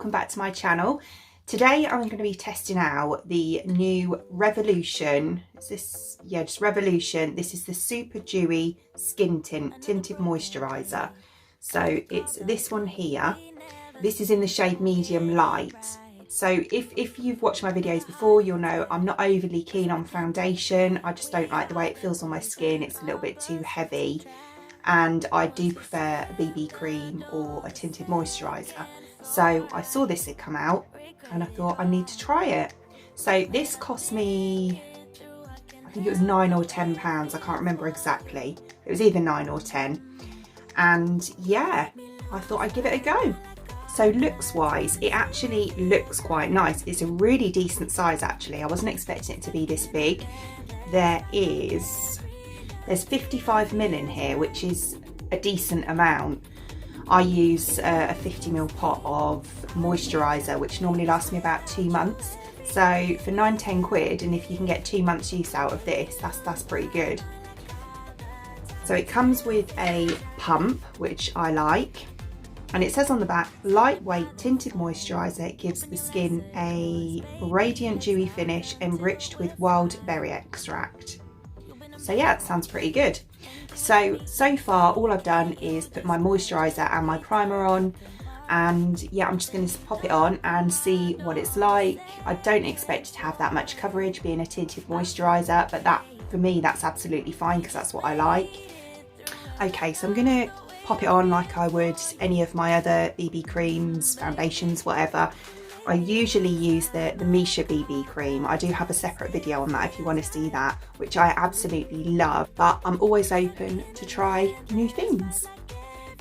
welcome back to my channel. Today I'm going to be testing out the new Revolution. Is this? Yeah, just Revolution. This is the Super Dewy Skin Tint Tinted Moisturiser. So it's this one here. This is in the shade Medium Light. So if you've watched my videos before, you'll know I'm not overly keen on foundation. I just don't like the way it feels on my skin. It's a little bit too heavy. And I do prefer a BB cream or a tinted moisturiser. So I saw this had come out and I thought I need to try it. So this cost me, I think it was £9 or £10, I can't remember exactly. It was either 9 or 10. And yeah, I thought I'd give it a go. So looks wise, it actually looks quite nice. It's a really decent size actually. I wasn't expecting it to be this big. There's 55ml in here, which is a decent amount. I use a 50ml pot of moisturiser, which normally lasts me about 2 months. So for 9–10 quid, and if you can get 2 months use out of this, that's pretty good. So it comes with a pump, which I like. And it says on the back, lightweight tinted moisturiser. It gives the skin a radiant dewy finish enriched with wild berry extract. So yeah, it sounds pretty good. So far all I've done is put my moisturiser and my primer on, and yeah, I'm just going to pop it on and see what it's like. I don't expect it to have that much coverage being a tinted moisturiser, but that, for me, that's absolutely fine because that's what I like. Okay, so I'm going to pop it on like I would any of my other BB creams, foundations, whatever. I usually use the Misha BB cream. I do have a separate video on that if you want to see that, which I absolutely love, but I'm always open to try new things.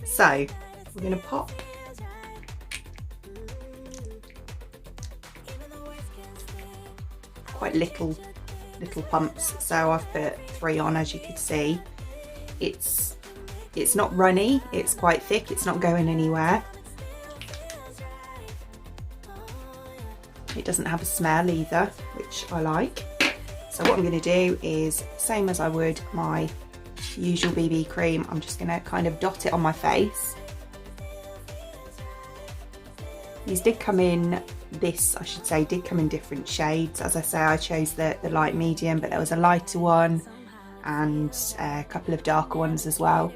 So we're going to pop. Quite little pumps, so I've put 3 on, as you could see. It's not runny, it's quite thick, it's not going anywhere. It doesn't have a smell either, which I like. So what I'm going to do is, same as I would my usual BB cream, I'm just going to kind of dot it on my face. These did come in, I should say, did come in different shades. As I say, I chose the light medium, but there was a lighter one and a couple of darker ones as well.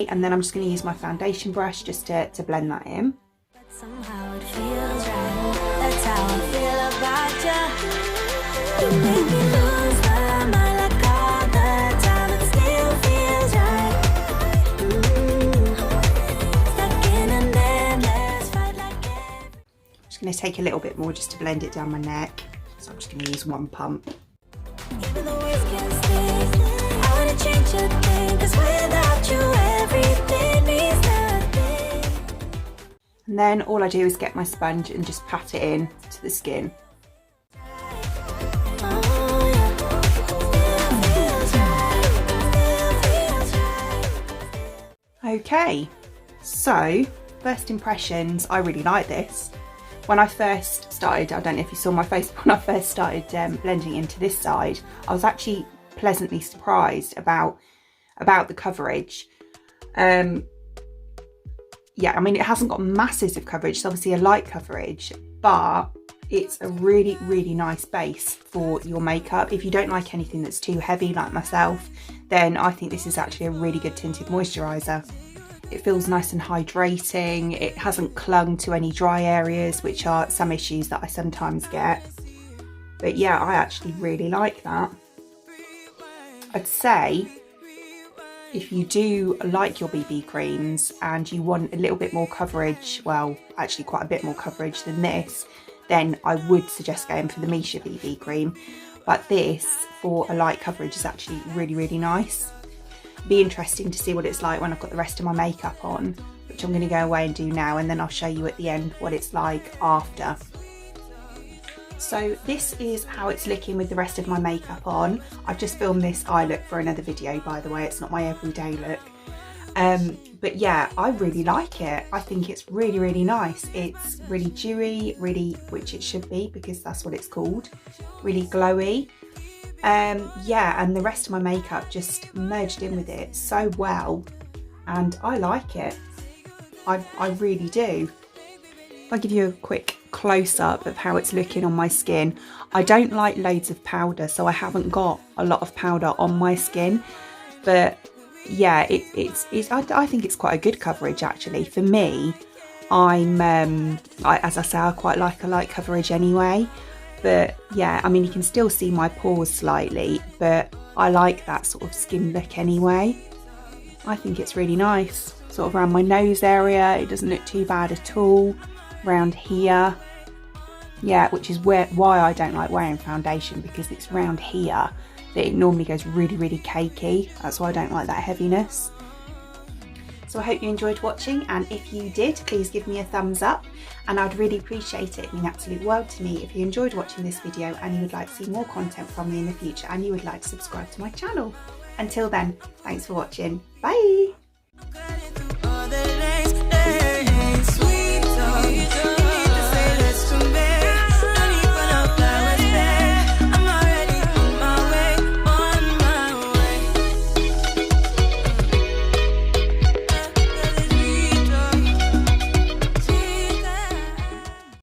And then I'm just going to use my foundation brush just to blend that in. Somehow it feels right. That's how I feel about you. You make me lose my mind like all the time. It still feels right. Stuck in an endless fight like it. I'm just going to take a little bit more just to blend it down my neck. So I'm just going to use 1 pump. Even the words can stay. I want to change a thing, 'cause without you everything means nothing. And then all I do is get my sponge and just pat it in to the skin. Okay, so first impressions, I really like this. When I first started, I don't know if you saw my face, but when I first started blending into this side, I was actually pleasantly surprised about the coverage. Yeah, I mean, it hasn't got masses of coverage. It's obviously a light coverage, but it's a really, really nice base for your makeup. If you don't like anything that's too heavy like myself, then I think this is actually a really good tinted moisturiser. It feels nice and hydrating. It hasn't clung to any dry areas, which are some issues that I sometimes get. But yeah, I actually really like that. I'd say if you do like your BB creams and you want a little bit more coverage, well, actually quite a bit more coverage than this, then I would suggest going for the Misha BB cream. But this, for a light coverage, is actually really, really nice. Be interesting to see what it's like when I've got the rest of my makeup on, which I'm going to go away and do now, and then I'll show you at the end what it's like after. So this is how it's looking with the rest of my makeup on. I've just filmed this eye look for another video, by the way. It's not my everyday look. But yeah, I really like it. I think it's really, really nice. It's really dewy, really, which it should be because that's what it's called, really glowy. Yeah, and the rest of my makeup just merged in with it so well, and I like it. I really do. If I give you a quick close-up of how it's looking on my skin, I don't like loads of powder, so I haven't got a lot of powder on my skin, but yeah, I think it's quite a good coverage actually. For me, as I say, I quite like a light coverage anyway, but yeah, I mean, you can still see my pores slightly, but I like that sort of skin look anyway. I think it's really nice. Sort of around my nose area, it doesn't look too bad at all. Around here, yeah, which is why I don't like wearing foundation, because it's around here that it normally goes really, really cakey. That's why I don't like that heaviness. So I hope you enjoyed watching, and if you did, please give me a thumbs up, and I'd really appreciate it. It means the absolute world to me if you enjoyed watching this video and you would like to see more content from me in the future, and you would like to subscribe to my channel. Until then, thanks for watching. Bye!